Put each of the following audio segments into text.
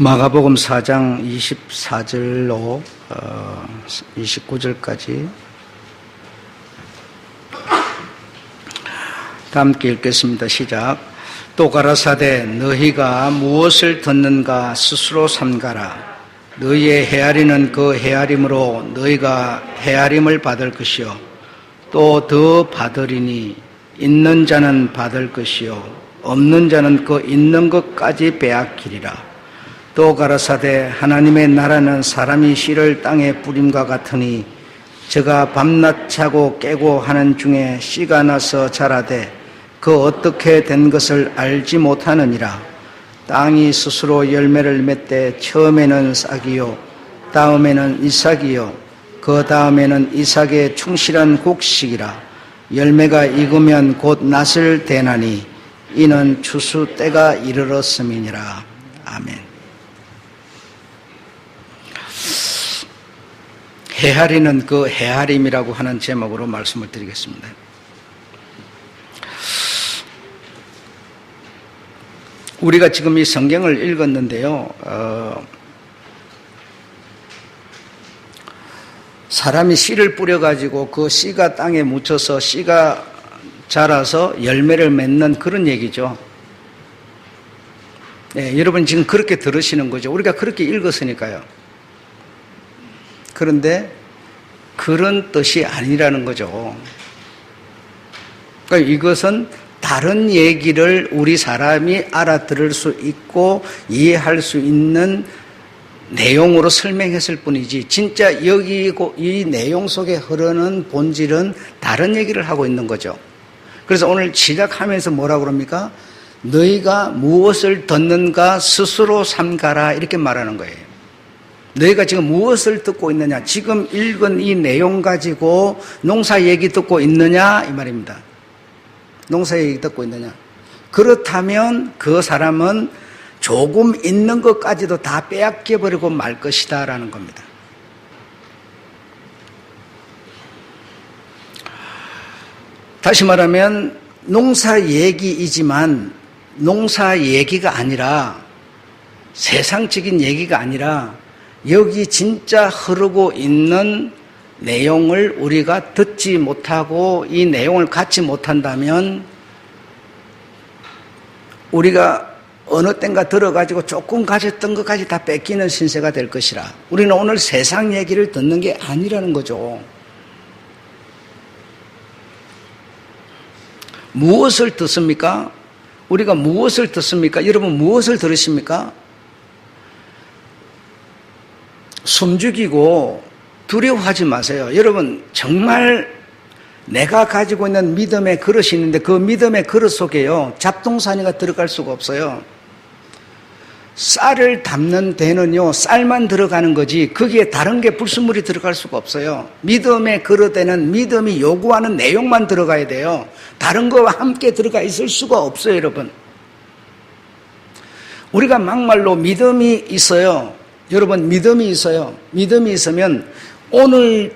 마가복음 4장 24절로 29절까지 다 함께 읽겠습니다. 시작. 또 가라사대 너희가 무엇을 듣는가 스스로 삼가라. 너희의 헤아리는 그 헤아림으로 너희가 헤아림을 받을 것이요 또 더 받으리니 있는 자는 받을 것이요 없는 자는 그 있는 것까지 빼앗기리라. 또 가라사대 하나님의 나라는 사람이 씨를 땅에 뿌림과 같으니 저가 밤낮 자고 깨고 하는 중에 씨가 나서 자라되 그 어떻게 된 것을 알지 못하느니라. 땅이 스스로 열매를 맺되 처음에는 싹이요 다음에는 이삭이요 그 다음에는 이삭의 충실한 곡식이라. 열매가 익으면 곧 낫을 대나니 이는 추수 때가 이르렀음이니라. 아멘. 헤아리는 그 헤아림이라고 하는 제목으로 말씀을 드리겠습니다. 우리가 지금 이 성경을 읽었는데요, 사람이 씨를 뿌려가지고 그 씨가 땅에 묻혀서 씨가 자라서 열매를 맺는 그런 얘기죠. 네, 여러분 지금 그렇게 들으시는 거죠. 우리가 그렇게 읽었으니까요. 그런데 그런 뜻이 아니라는 거죠. 그러니까 이것은 다른 얘기를 우리 사람이 알아들을 수 있고 이해할 수 있는 내용으로 설명했을 뿐이지 진짜 여기 이 내용 속에 흐르는 본질은 다른 얘기를 하고 있는 거죠. 그래서 오늘 시작하면서 뭐라고 그럽니까? 너희가 무엇을 듣는가 스스로 삼가라 이렇게 말하는 거예요. 너희가 지금 무엇을 듣고 있느냐? 지금 읽은 이 내용 가지고 농사 얘기 듣고 있느냐? 이 말입니다. 농사 얘기 듣고 있느냐? 그렇다면 그 사람은 조금 있는 것까지도 다 빼앗겨버리고 말 것이다 라는 겁니다. 다시 말하면 농사 얘기이지만 농사 얘기가 아니라 세상적인 얘기가 아니라 여기 진짜 흐르고 있는 내용을 우리가 듣지 못하고 이 내용을 갖지 못한다면 우리가 어느 땐가 들어가지고 조금 가졌던 것까지 다 뺏기는 신세가 될 것이라. 우리는 오늘 세상 얘기를 듣는 게 아니라는 거죠. 무엇을 듣습니까? 우리가 무엇을 듣습니까? 여러분 무엇을 들으십니까? 숨죽이고 두려워하지 마세요. 여러분 정말 내가 가지고 있는 믿음의 그릇이 있는데 그 믿음의 그릇 속에요 잡동사니가 들어갈 수가 없어요. 쌀을 담는 데는요 쌀만 들어가는 거지 거기에 다른 게 불순물이 들어갈 수가 없어요. 믿음의 그릇에는 믿음이 요구하는 내용만 들어가야 돼요. 다른 거와 함께 들어가 있을 수가 없어요. 여러분 우리가 막말로 믿음이 있어요. 여러분 믿음이 있어요. 믿음이 있으면 오늘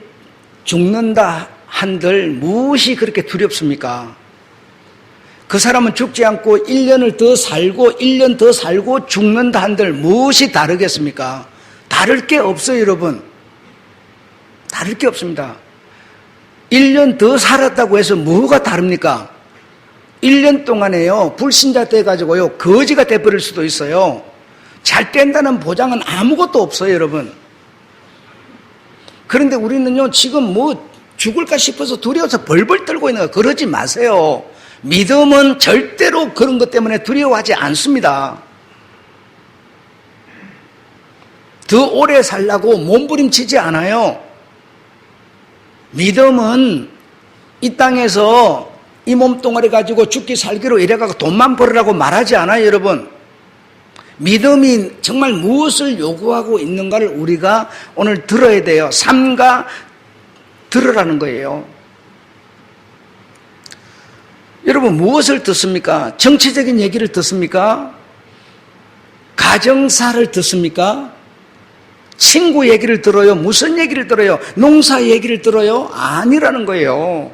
죽는다 한들 무엇이 그렇게 두렵습니까? 그 사람은 죽지 않고 1년을 더 살고 1년 더 살고 죽는다 한들 무엇이 다르겠습니까? 다를 게 없어요. 여러분 다를 게 없습니다. 1년 더 살았다고 해서 뭐가 다릅니까? 1년 동안에요 불신자 돼가지고요 거지가 돼버릴 수도 있어요. 잘 된다는 보장은 아무것도 없어요. 여러분 그런데 우리는요 지금 뭐 죽을까 싶어서 두려워서 벌벌 떨고 있는 거 그러지 마세요. 믿음은 절대로 그런 것 때문에 두려워하지 않습니다. 더 오래 살라고 몸부림치지 않아요. 믿음은 이 땅에서 이 몸뚱아리 가지고 죽기 살기로 이래가지고 돈만 벌으라고 말하지 않아요. 여러분 믿음이 정말 무엇을 요구하고 있는가를 우리가 오늘 들어야 돼요. 삼가 들으라는 거예요. 여러분 무엇을 듣습니까? 정치적인 얘기를 듣습니까? 가정사를 듣습니까? 친구 얘기를 들어요? 무슨 얘기를 들어요? 농사 얘기를 들어요? 아니라는 거예요.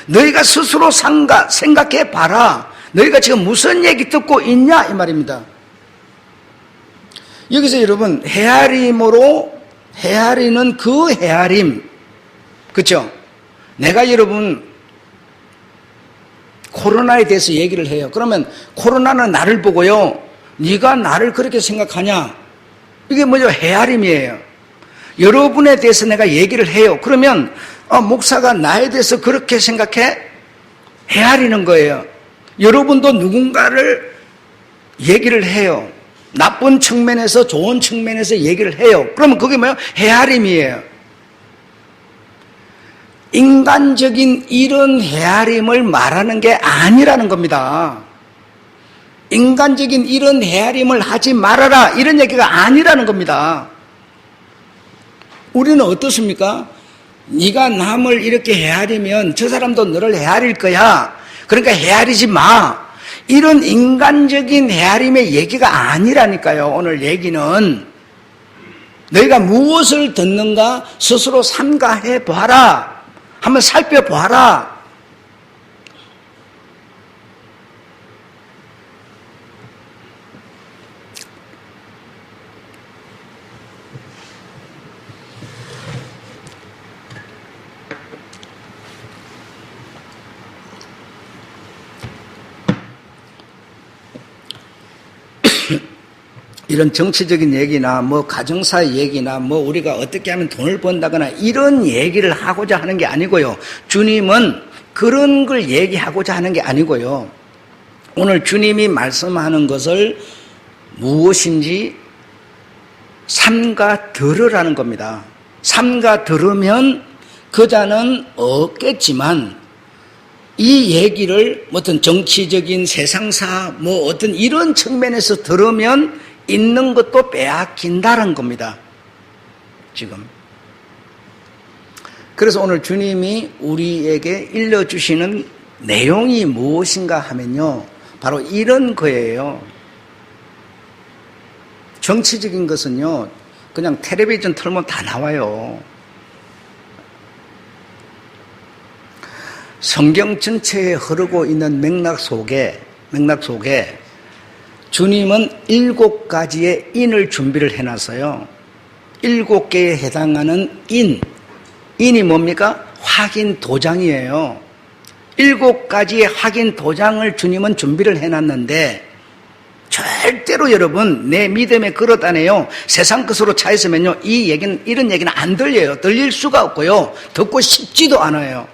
너희가 스스로 생각해 봐라. 너희가 지금 무슨 얘기 듣고 있냐 이 말입니다. 여기서 여러분 헤아림으로 헤아리는 그 헤아림, 그렇죠? 내가 여러분 코로나에 대해서 얘기를 해요. 그러면 코로나는 나를 보고요, 네가 나를 그렇게 생각하냐? 이게 뭐죠? 헤아림이에요. 여러분에 대해서 내가 얘기를 해요. 그러면 목사가 나에 대해서 그렇게 생각해? 헤아리는 거예요. 여러분도 누군가를 얘기를 해요. 나쁜 측면에서 좋은 측면에서 얘기를 해요. 그러면 그게 뭐예요? 헤아림이에요. 인간적인 이런 헤아림을 말하는 게 아니라는 겁니다. 인간적인 이런 헤아림을 하지 말아라, 이런 얘기가 아니라는 겁니다. 우리는 어떻습니까? 네가 남을 이렇게 헤아리면 저 사람도 너를 헤아릴 거야. 그러니까 헤아리지 마. 이런 인간적인 헤아림의 얘기가 아니라니까요. 오늘 얘기는 너희가 무엇을 듣는가 스스로 삼가해 보아라. 한번 살펴보아라. 이런 정치적인 얘기나 뭐 가정사 얘기나 뭐 우리가 어떻게 하면 돈을 번다거나 이런 얘기를 하고자 하는 게 아니고요. 주님은 그런 걸 얘기하고자 하는 게 아니고요. 오늘 주님이 말씀하는 것을 무엇인지 삼가 들으라는 겁니다. 삼가 들으면 그자는 얻겠지만 이 얘기를 어떤 정치적인 세상사 뭐 어떤 이런 측면에서 들으면 있는 것도 빼앗긴다는 겁니다. 지금. 그래서 오늘 주님이 우리에게 일러주시는 내용이 무엇인가 하면요, 바로 이런 거예요. 정치적인 것은요, 그냥 텔레비전 틀면 다 나와요. 성경 전체에 흐르고 있는 맥락 속에 주님은 7가지의 인을 준비를 해놨어요. 7개에 해당하는 인이 뭡니까? 확인 도장이에요. 7가지의 확인 도장을 주님은 준비를 해놨는데 절대로 여러분 내 믿음의 그릇 안에요, 세상 것으로 차 있으면요, 이런 얘기는 안 들려요. 들릴 수가 없고요, 듣고 싶지도 않아요.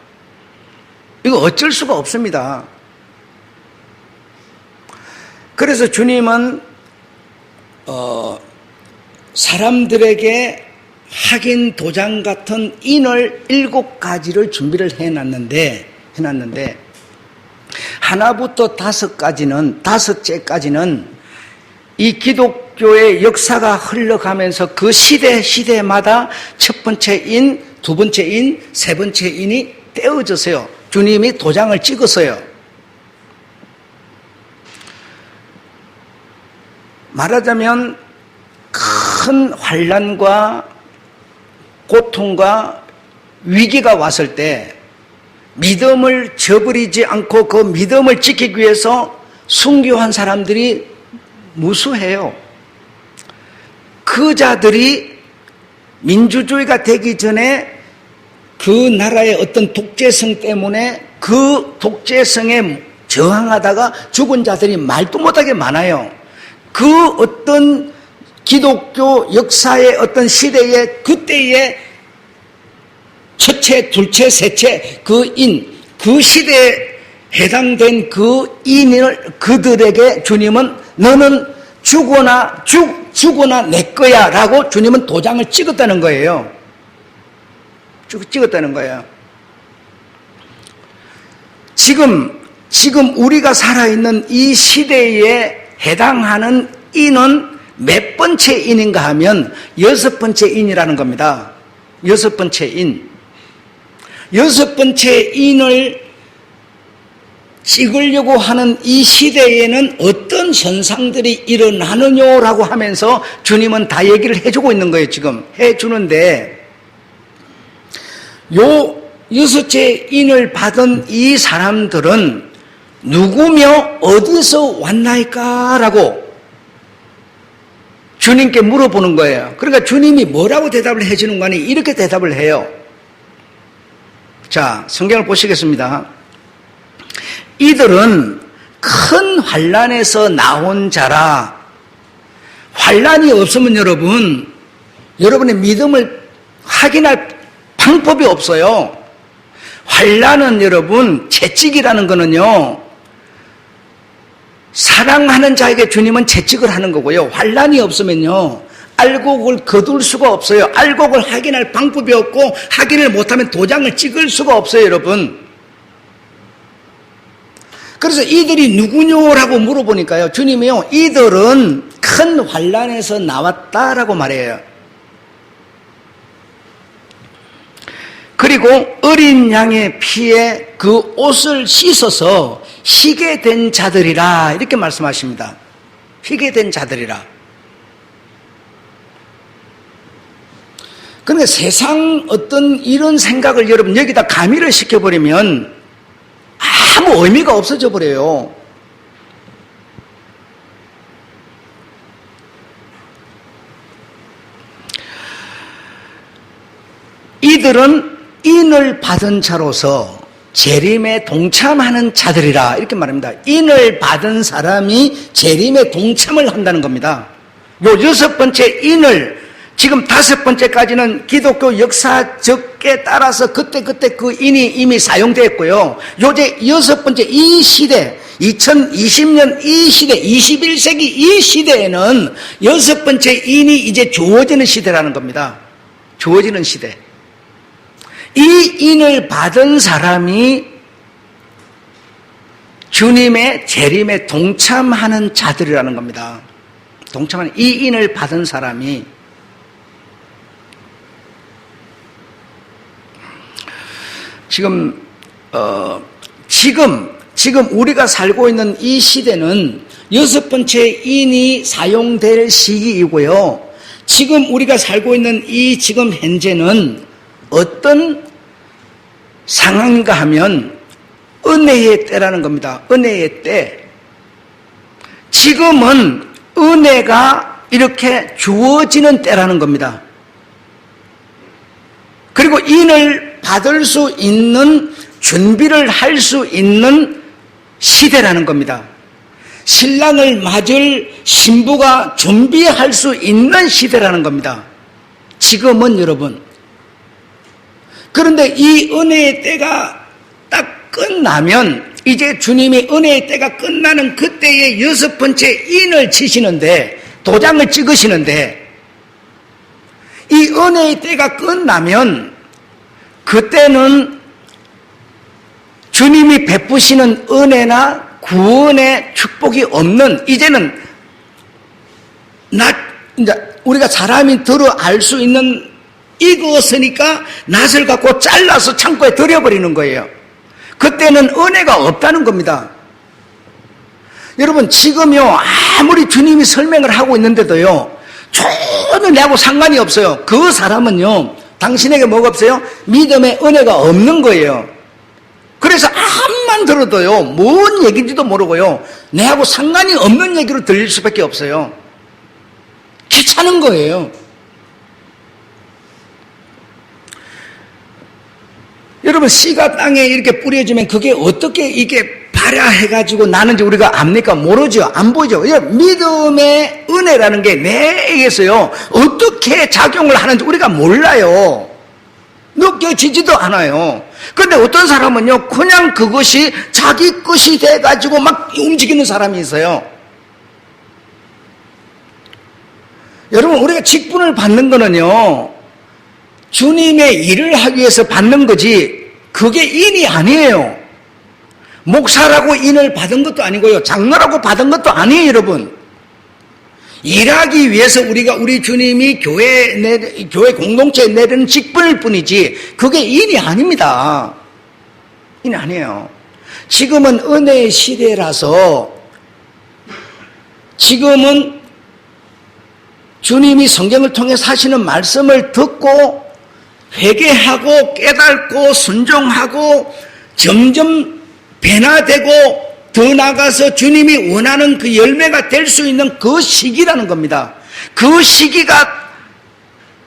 이거 어쩔 수가 없습니다. 그래서 주님은 사람들에게 확인 도장 같은 인을 7가지를 준비를 해놨는데 하나부터 5째까지는 이 기독교의 역사가 흘러가면서 그 시대마다 첫 번째 인, 두 번째 인, 세 번째 인이 떼어졌어요. 주님이 도장을 찍었어요. 말하자면 큰 환난과 고통과 위기가 왔을 때 믿음을 저버리지 않고 그 믿음을 지키기 위해서 순교한 사람들이 무수해요. 그 자들이 민주주의가 되기 전에 그 나라의 어떤 독재성 때문에 그 독재성에 저항하다가 죽은 자들이 말도 못하게 많아요. 그 어떤 기독교 역사의 어떤 시대에 그때의 첫째, 둘째, 셋째 그 시대에 해당된 그 인을 그들에게 주님은 너는 죽거나 내 거야 라고 주님은 도장을 찍었다는 거예요. 찍었다는 거예요. 지금 우리가 살아있는 이 시대에 해당하는 인은 몇 번째 인인가 하면 6번째 인이라는 겁니다. 6번째 인. 6번째 인을 찍으려고 하는 이 시대에는 어떤 현상들이 일어나느냐라고 하면서 주님은 다 얘기를 해주고 있는 거예요. 지금 해주는데 요 6째 인을 받은 이 사람들은 누구며 어디서 왔나이까? 라고 주님께 물어보는 거예요. 그러니까 주님이 뭐라고 대답을 해주는 거니? 이렇게 대답을 해요. 자, 성경을 보시겠습니다. 이들은 큰 환난에서 나온 자라. 환난이 없으면 여러분의 믿음을 확인할 방법이 없어요. 환난은 여러분, 채찍이라는 거는요, 사랑하는 자에게 주님은 채찍을 하는 거고요. 환난이 없으면요, 알곡을 거둘 수가 없어요. 알곡을 확인할 방법이 없고, 확인을 못하면 도장을 찍을 수가 없어요, 여러분. 그래서 이들이 누구뇨라고 물어보니까요, 주님이요, 이들은 큰 환난에서 나왔다라고 말해요. 그리고 어린 양의 피에 그 옷을 씻어서 희게 된 자들이라, 이렇게 말씀하십니다. 희게 된 자들이라. 그러니까 세상 어떤 이런 생각을 여러분 여기다 가미를 시켜버리면 아무 의미가 없어져 버려요. 이들은 인을 받은 자로서 재림에 동참하는 자들이라, 이렇게 말합니다. 인을 받은 사람이 재림에 동참을 한다는 겁니다. 요 6번째 인을, 지금 5번째까지는 기독교 역사적에 따라서 그때 그 인이 이미 사용되었고요. 요제 6번째 이 시대, 2020년 이 시대, 21세기 이 시대에는 6번째 인이 이제 주어지는 시대라는 겁니다. 주어지는 시대. 이 인을 받은 사람이 주님의 재림에 동참하는 자들이라는 겁니다. 동참하는, 이 인을 받은 사람이. 지금 우리가 살고 있는 이 시대는 6번째 인이 사용될 시기이고요. 지금 우리가 살고 있는 이 지금 현재는 어떤 상황인가 하면 은혜의 때라는 겁니다. 은혜의 때. 지금은 은혜가 이렇게 주어지는 때라는 겁니다. 그리고 인을 받을 수 있는 준비를 할 수 있는 시대라는 겁니다. 신랑을 맞을 신부가 준비할 수 있는 시대라는 겁니다. 지금은 여러분. 그런데 이 은혜의 때가 딱 끝나면, 이제 주님이 은혜의 때가 끝나는 그때에 6번째 인을 치시는데, 도장을 찍으시는데, 이 은혜의 때가 끝나면 그때는 주님이 베푸시는 은혜나 구원의 축복이 없는, 이제는 이제 우리가 사람이 들어 알 수 있는, 익었으니까 낫을 갖고 잘라서 창고에 들여버리는 거예요. 그때는 은혜가 없다는 겁니다. 여러분, 지금요, 아무리 주님이 설명을 하고 있는데도요, 전혀 내하고 상관이 없어요. 그 사람은요, 당신에게 뭐가 없어요? 믿음의 은혜가 없는 거예요. 그래서 암만 들어도요, 뭔 얘기인지도 모르고요, 내하고 상관이 없는 얘기로 들릴 수밖에 없어요. 귀찮은 거예요. 여러분, 씨가 땅에 이렇게 뿌려지면 그게 어떻게 이게 발야해가지고 나는지 우리가 압니까? 모르죠. 안 보죠. 믿음의 은혜라는 게 내에게서요, 어떻게 작용을 하는지 우리가 몰라요. 느껴지지도 않아요. 그런데 어떤 사람은요, 그냥 그것이 자기 것이 돼가지고 막 움직이는 사람이 있어요. 여러분, 우리가 직분을 받는 거는요, 주님의 일을 하기 위해서 받는 거지, 그게 인이 아니에요. 목사라고 인을 받은 것도 아니고요, 장로라고 받은 것도 아니에요, 여러분. 일하기 위해서 우리 주님이 교회 공동체에 내리는 직분일 뿐이지, 그게 인이 아닙니다. 인이 아니에요. 지금은 은혜의 시대라서, 지금은 주님이 성경을 통해서 하시는 말씀을 듣고 회개하고 깨닫고 순종하고 점점 변화되고 더 나아가서 주님이 원하는 그 열매가 될 수 있는 그 시기라는 겁니다. 그 시기가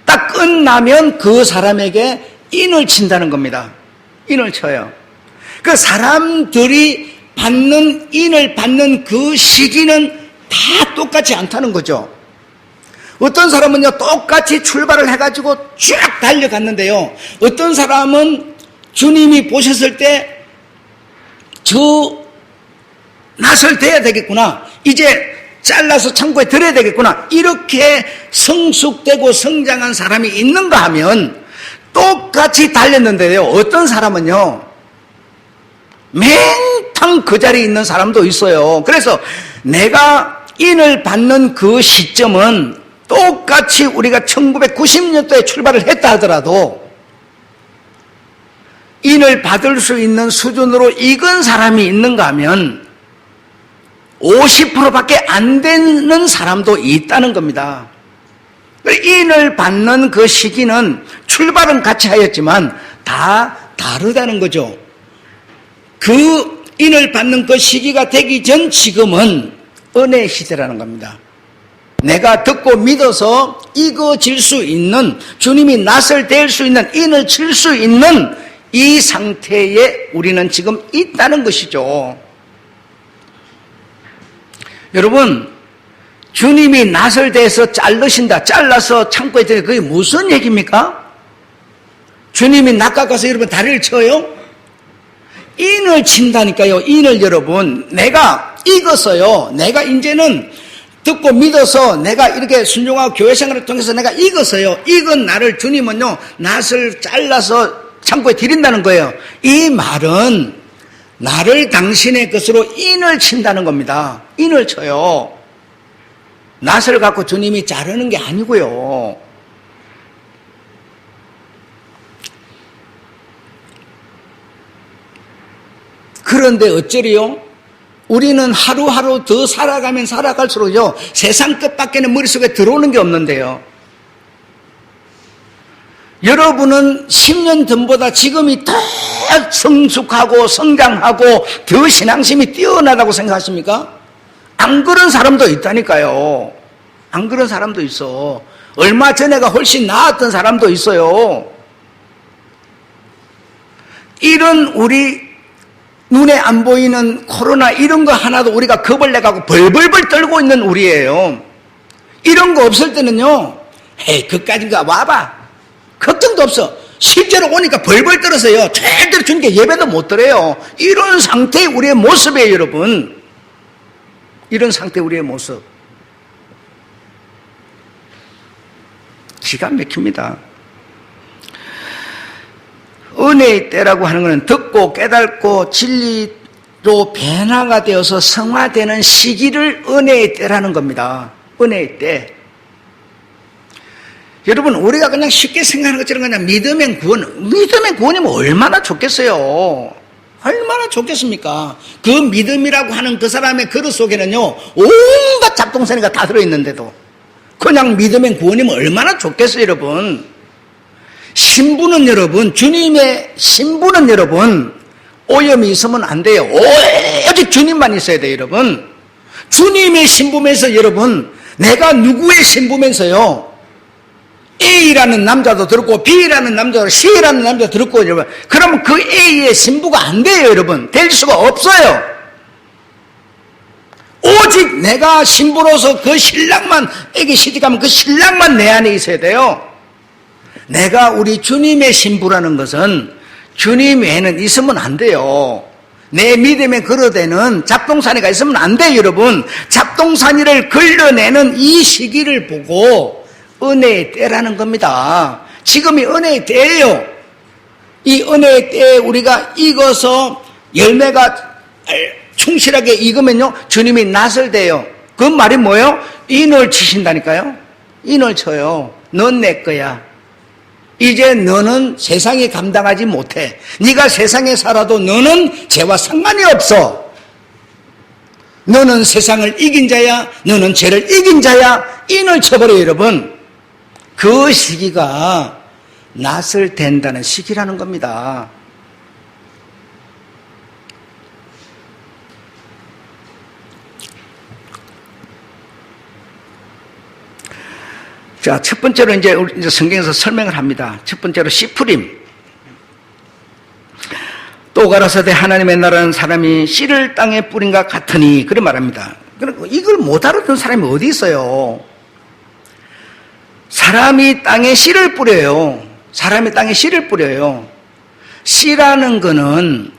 딱 끝나면 그 사람에게 인을 친다는 겁니다. 인을 쳐요. 그 사람들이 인을 받는 그 시기는 다 똑같지 않다는 거죠. 어떤 사람은요, 똑같이 출발을 해가지고 쭉 달려갔는데요. 어떤 사람은 주님이 보셨을 때, 낫을 대야 되겠구나. 이제 잘라서 창고에 들여야 되겠구나. 이렇게 성숙되고 성장한 사람이 있는가 하면 똑같이 달렸는데요. 어떤 사람은요, 맹탕 그 자리에 있는 사람도 있어요. 그래서 내가 인을 받는 그 시점은 똑같이 우리가 1990년도에 출발을 했다 하더라도 인을 받을 수 있는 수준으로 익은 사람이 있는가 하면 50%밖에 안 되는 사람도 있다는 겁니다. 인을 받는 그 시기는 출발은 같이 하였지만 다 다르다는 거죠. 그 인을 받는 그 시기가 되기 전 지금은 은혜의 시대라는 겁니다. 내가 듣고 믿어서 익어질 수 있는, 주님이 낫을 댈 수 있는, 인을 칠 수 있는 이 상태에 우리는 지금 있다는 것이죠. 여러분, 주님이 낫을 대서 잘라서 창고에 들여, 그게 무슨 얘기입니까? 주님이 낫 깎아서 여러분 다리를 쳐요? 인을 친다니까요. 인을 여러분, 내가 익었어요. 내가 이제는 듣고 믿어서 내가 이렇게 순종하고 교회 생활을 통해서 내가 익었어요. 익은 나를 주님은요, 낫을 잘라서 창고에 드린다는 거예요. 이 말은 나를 당신의 것으로 인을 친다는 겁니다. 인을 쳐요. 낫을 갖고 주님이 자르는 게 아니고요. 그런데 어쩌리요? 우리는 하루하루 더 살아가면 살아갈수록요, 세상 끝밖에는 머릿속에 들어오는 게 없는데요. 여러분은 10년 전보다 지금이 더 성숙하고 성장하고 더 신앙심이 뛰어나다고 생각하십니까? 안 그런 사람도 있다니까요. 안 그런 사람도 있어. 얼마 전에가 훨씬 나았던 사람도 있어요. 이런 우리 눈에 안 보이는 코로나 이런 거 하나도 우리가 겁을 내가고 벌벌벌 떨고 있는 우리예요. 이런 거 없을 때는요, 에이, 그까지인가 와봐. 걱정도 없어. 실제로 오니까 벌벌 떨어서요, 절대로 주님께 예배도 못 드려요. 이런 상태의 우리의 모습이에요, 여러분. 이런 상태의 우리의 모습. 기가 막힙니다. 은혜의 때라고 하는 것은 듣고 깨닫고 진리로 변화가 되어서 성화되는 시기를 은혜의 때라는 겁니다. 은혜의 때. 여러분, 우리가 그냥 쉽게 생각하는 것처럼 그냥 믿음의 구원이면 얼마나 좋겠어요. 얼마나 좋겠습니까? 그 믿음이라고 하는 그 사람의 그릇 속에는요, 온갖 잡동사니가 다 들어있는데도 그냥 믿음의 구원이면 얼마나 좋겠어요, 여러분. 신부는 여러분, 주님의 신부는 여러분, 오염이 있으면 안 돼요. 오직 주님만 있어야 돼요, 여러분. 주님의 신부면서 여러분, 내가 누구의 신부면서요, A라는 남자도 들었고 B라는 남자도 C라는 남자도 들었고 여러분, 그러면 그 A의 신부가 안 돼요, 여러분. 될 수가 없어요. 오직 내가 신부로서 그 신랑만에게 시집가면 그 신랑만 내 안에 있어야 돼요. 내가 우리 주님의 신부라는 것은 주님 외에는 있으면 안 돼요. 내 믿음의 그릇에는 잡동사니가 있으면 안 돼요, 여러분. 잡동사니를 걸러내는 이 시기를 보고 은혜의 때라는 겁니다. 지금이 은혜의 때예요. 이 은혜의 때에 우리가 익어서 열매가 충실하게 익으면요, 주님이 낫을 대요. 그 말이 뭐예요? 인을 치신다니까요. 인을 쳐요. 넌 내 거야. 이제 너는 세상이 감당하지 못해. 네가 세상에 살아도 너는 죄와 상관이 없어. 너는 세상을 이긴 자야. 너는 죄를 이긴 자야. 인을 쳐버려요, 여러분. 그 시기가 낫을 댄다는 시기라는 겁니다. 자, 첫 번째로 이제 성경에서 설명을 합니다. 첫 번째로 씨 뿌림. 또 가라사대 하나님의 나라는 사람이 씨를 땅에 뿌린 것 같으니 그런 말합니다. 그러니까 이걸 못 알아듣는 사람이 어디 있어요? 사람이 땅에 씨를 뿌려요. 사람이 땅에 씨를 뿌려요. 씨라는 거는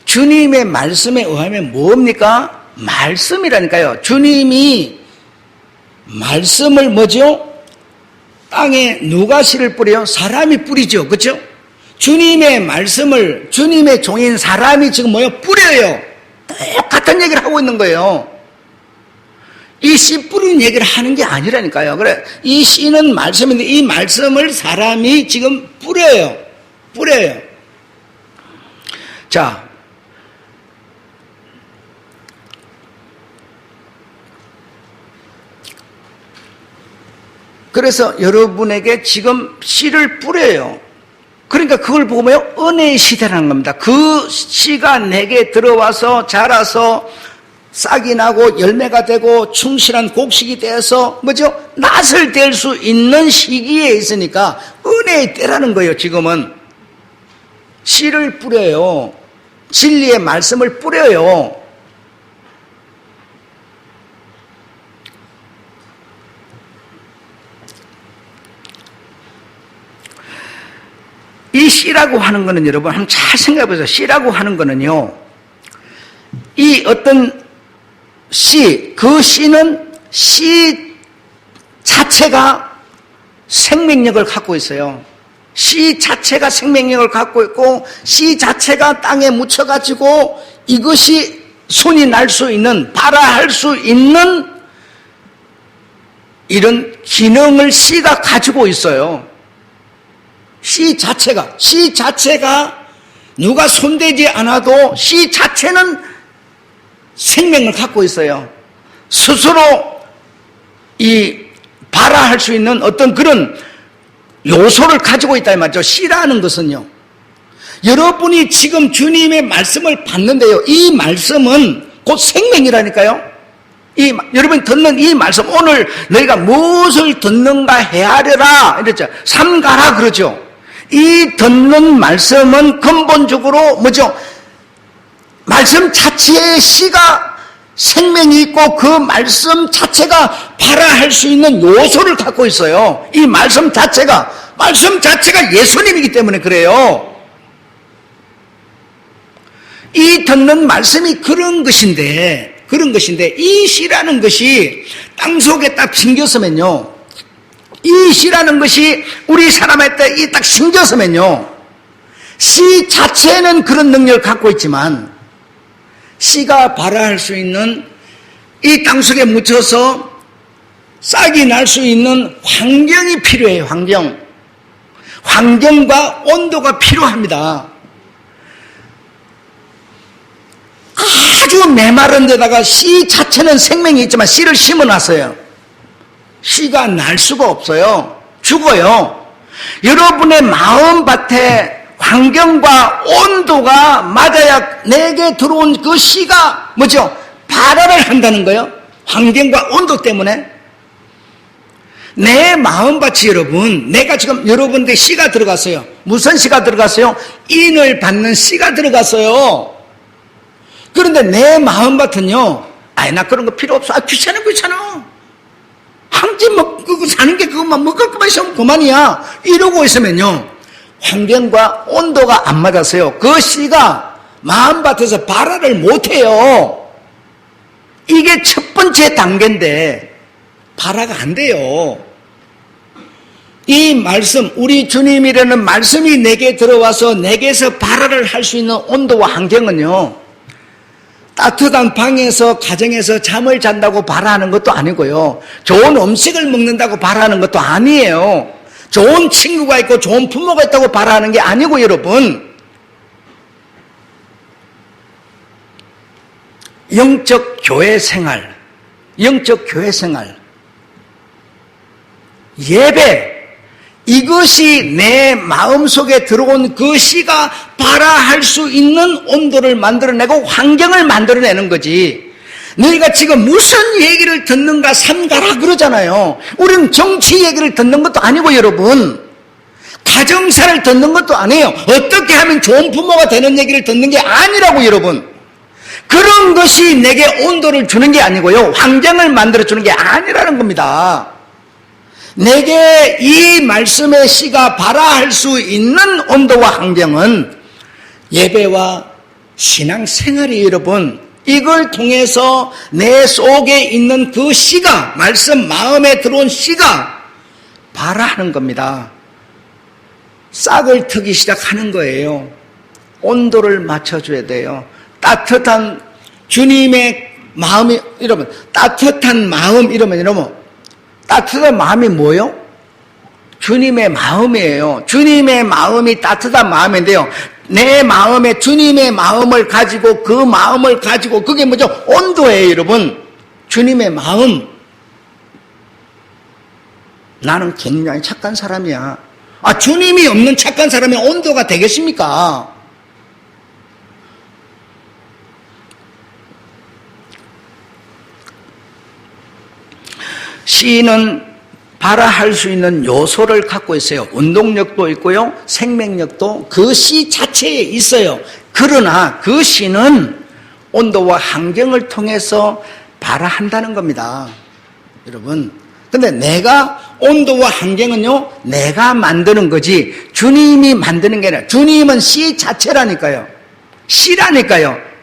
주님의 말씀에 의하면 뭡니까? 말씀이라니까요. 주님이 말씀을 뭐죠? 땅에 누가 씨를 뿌려요? 사람이 뿌리죠. 그렇죠? 주님의 말씀을 주님의 종인 사람이 지금 뭐요? 뿌려요. 똑같은 얘기를 하고 있는 거예요. 이 씨 뿌리는 얘기를 하는 게 아니라니까요. 그래, 이 씨는 말씀인데 이 말씀을 사람이 지금 뿌려요. 자, 그래서 여러분에게 지금 씨를 뿌려요. 그러니까 그걸 보고 뭐요? 은혜의 시대라는 겁니다. 그 씨가 내게 들어와서 자라서 싹이 나고 열매가 되고 충실한 곡식이 되어서 뭐죠? 낫을 댈 수 있는 시기에 있으니까 은혜의 때라는 거예요. 지금은 씨를 뿌려요. 진리의 말씀을 뿌려요. 이 씨라고 하는 거는 여러분 한번 잘 생각해 보세요. 씨라고 하는 거는요, 이 어떤 씨, 그 씨는 씨 자체가 생명력을 갖고 있어요. 씨 자체가 생명력을 갖고 있고 씨 자체가 땅에 묻혀가지고 이것이 손이 날 수 있는, 발화할 수 있는 이런 기능을 씨가 가지고 있어요. 씨 자체가 누가 손대지 않아도 씨 자체는 생명을 갖고 있어요. 스스로 이 발화할 수 있는 어떤 그런 요소를 가지고 있다 이 말이죠. 씨라는 것은요. 여러분이 지금 주님의 말씀을 받는데요. 이 말씀은 곧 생명이라니까요. 여러분이 듣는 이 말씀, 오늘 너희가 무엇을 듣는가 헤아려라 이랬죠. 삼가라 그러죠. 이 듣는 말씀은 근본적으로 뭐죠? 말씀 자체에 씨가 생명이 있고 그 말씀 자체가 발화할 수 있는 요소를 갖고 있어요. 이 말씀 자체가 예수님이기 때문에 그래요. 이 듣는 말씀이 그런 것인데 이 씨라는 것이 땅속에 딱 심겼으면요, 이 씨라는 것이 우리 사람한테 딱 심겼으면요, 씨 자체는 그런 능력을 갖고 있지만 씨가 발화할 수 있는 이 땅속에 묻혀서 싹이 날 수 있는 환경이 필요해요. 환경과 온도가 필요합니다. 아주 메마른 데다가 씨 자체는 생명이 있지만 씨를 심어놨어요. 씨가 날 수가 없어요. 죽어요. 여러분의 마음밭에 환경과 온도가 맞아야 내게 들어온 그 씨가 뭐죠? 발화를 한다는 거예요. 환경과 온도 때문에. 내 마음밭이 여러분, 내가 지금 여러분들 씨가 들어갔어요. 무슨 씨가 들어갔어요? 인을 받는 씨가 들어갔어요. 그런데 내 마음밭은요, 나 그런 거 필요 없어. 귀찮아. 항상 먹고 사는 게 그것만 먹을 것만 있으면 그만이야. 이러고 있으면요, 환경과 온도가 안 맞았어요. 그 씨가 마음밭에서 발화를 못해요. 이게 첫 번째 단계인데 발화가 안 돼요. 이 말씀, 우리 주님이라는 말씀이 내게 들어와서 내게서 발화를 할 수 있는 온도와 환경은요, 따뜻한 방에서 가정에서 잠을 잔다고 발화하는 것도 아니고요, 좋은 음식을 먹는다고 발화하는 것도 아니에요. 좋은 친구가 있고 좋은 부모가 있다고 발화하는 게 아니고, 여러분, 영적 교회 생활, 예배, 이것이 내 마음속에 들어온 그 씨가 발화할 수 있는 온도를 만들어내고 환경을 만들어내는 거지. 너희가 지금 무슨 얘기를 듣는가 삼가라 그러잖아요. 우리는 정치 얘기를 듣는 것도 아니고 여러분, 가정사를 듣는 것도 아니에요. 어떻게 하면 좋은 부모가 되는 얘기를 듣는 게 아니라고 여러분. 그런 것이 내게 온도를 주는 게 아니고요, 환경을 만들어주는 게 아니라는 겁니다. 내게 이 말씀의 씨가 발화할 수 있는 온도와 환경은 예배와 신앙생활이 여러분, 이걸 통해서 내 속에 있는 그 씨가, 말씀 마음에 들어온 씨가 발화하는 겁니다. 싹을 트기 시작하는 거예요. 온도를 맞춰줘야 돼요. 따뜻한 주님의 마음이, 여러분, 따뜻한 마음 이러면 여러분, 따뜻한 마음이 뭐예요? 주님의 마음이에요. 주님의 마음이 따뜻한 마음인데요, 내 마음에 주님의 마음을 가지고, 그 마음을 가지고, 그게 뭐죠? 온도예요 여러분. 주님의 마음. 나는 굉장히 착한 사람이야. 아, 주님이 없는 착한 사람이 온도가 되겠습니까? 씨는 발화할 수 있는 요소를 갖고 있어요. 운동력도 있고요, 생명력도 그 씨 자체에 있어요. 그러나 그 씨는 온도와 환경을 통해서 발화한다는 겁니다. 여러분, 근데 내가, 온도와 환경은요, 내가 만드는 거지 주님이 만드는 게 아니라, 주님은 씨 자체라니까요. 씨라니까요.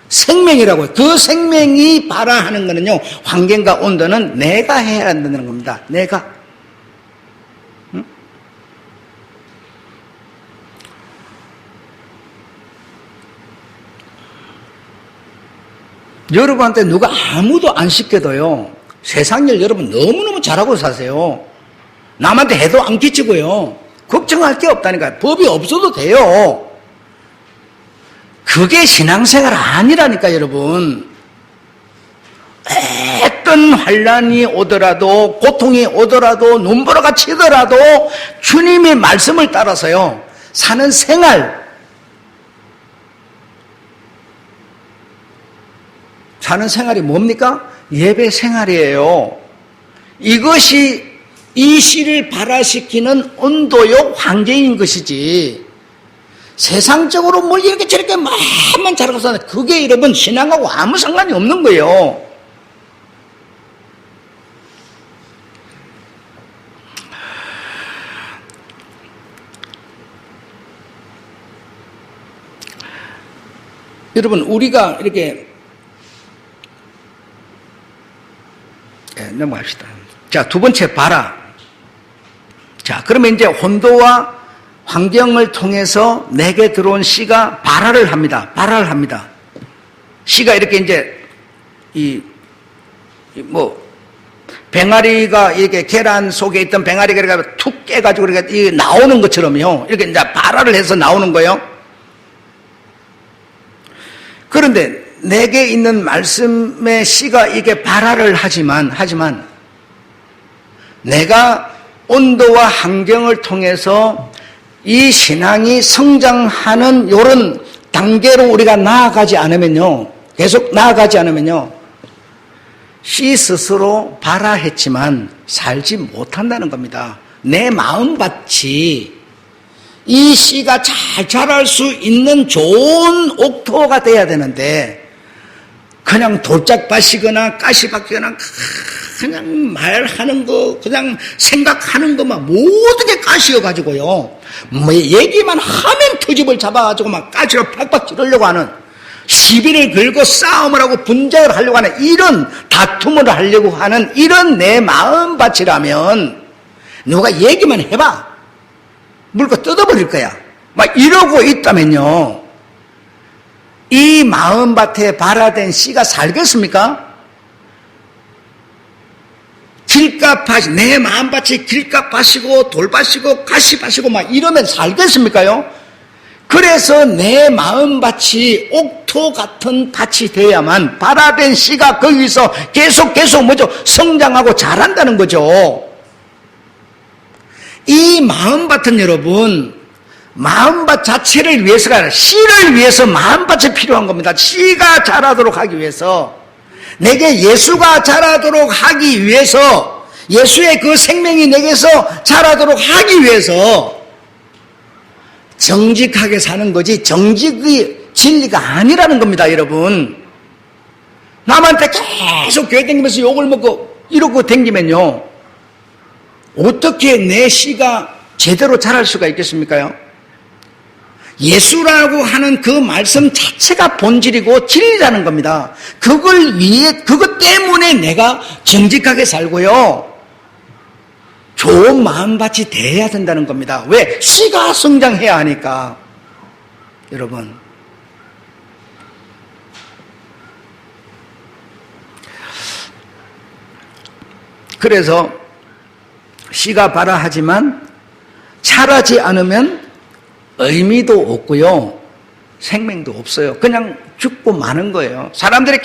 생명이라고요. 그 생명이 발화하는 거는요, 환경과 온도는 내가 해야 한다는 겁니다. 내가. 응? 여러분한테 누가 아무도 안 시켜도요, 세상 일 여러분 너무너무 잘하고 사세요. 남한테 해도 안 끼치고요, 걱정할 게 없다니까요. 법이 없어도 돼요. 그게 신앙생활 아니라니까 여러분. 어떤 환난이 오더라도, 고통이 오더라도, 눈보라가 치더라도 주님의 말씀을 따라서요 사는 생활, 사는 생활이 뭡니까? 예배 생활이에요. 이것이 이 씨를 발화시키는 온도요 환경인 것이지, 세상적으로 뭘 이렇게 저렇게 마음만 잘하고 사는, 그게 여러분 신앙하고 아무 상관이 없는 거예요. 여러분, 우리가 이렇게, 넘어갑시다. 자, 두 번째 발화. 자, 그러면 이제 온도와 환경을 통해서 내게 들어온 씨가 발화를 합니다. 발화를 합니다. 씨가 이렇게 이제, 병아리가 이렇게 계란 속에 있던 병아리가 이렇게 툭 깨가지고 이렇게 나오는 것처럼요, 이렇게 이제 발화를 해서 나오는 거예요. 그런데 내게 있는 말씀의 씨가 이게 발화를 하지만 내가 온도와 환경을 통해서 이 신앙이 성장하는 이런 단계로 우리가 나아가지 않으면요, 계속 나아가지 않으면요, 씨 스스로 발화했지만 살지 못한다는 겁니다. 내 마음밭이 이 씨가 잘 자랄 수 있는 좋은 옥토가 돼야 되는데, 그냥 돌짝밭이거나 가시밭이거나 그냥 말하는 거, 그냥 생각하는 것만 모든 게 가시여가지고요, 뭐 얘기만 하면 터집을 잡아가지고 막 가시로 팍팍 찌르려고 하는, 시비를 걸고 싸움을 하고 분쟁을 하려고 하는, 이런 다툼을 하려고 하는 이런 내 마음밭이라면 누가 얘기만 해봐 물고 뜯어버릴 거야. 막 이러고 있다면요, 이 마음밭에 발화된 씨가 살겠습니까? 길가밭이, 내 마음밭이 길가밭이고 돌밭이고 가시밭이고 막 이러면 살겠습니까요? 그래서 내 마음밭이 옥토 같은 밭이 돼야만 발화된 씨가 거기서 계속 뭐죠? 성장하고 자란다는 거죠. 이 마음밭은 여러분, 마음밭 자체를 위해서가 아니라 씨를 위해서 마음밭이 필요한 겁니다. 씨가 자라도록 하기 위해서. 내게 예수가 자라도록 하기 위해서, 예수의 그 생명이 내게서 자라도록 하기 위해서 정직하게 사는 거지, 정직이 진리가 아니라는 겁니다, 여러분. 남한테 계속 교회 다니면서 욕을 먹고 이러고 다니면요, 어떻게 내 씨가 제대로 자랄 수가 있겠습니까요? 예수라고 하는 그 말씀 자체가 본질이고 진리라는 겁니다. 그걸 위해, 그것 때문에 내가 정직하게 살고요, 좋은 마음밭이 돼야 된다는 겁니다. 왜? 씨가 성장해야 하니까. 여러분, 그래서 씨가 발아하지만 자라지 않으면 의미도 없고요, 생명도 없어요. 그냥 죽고 마는 거예요. 사람들이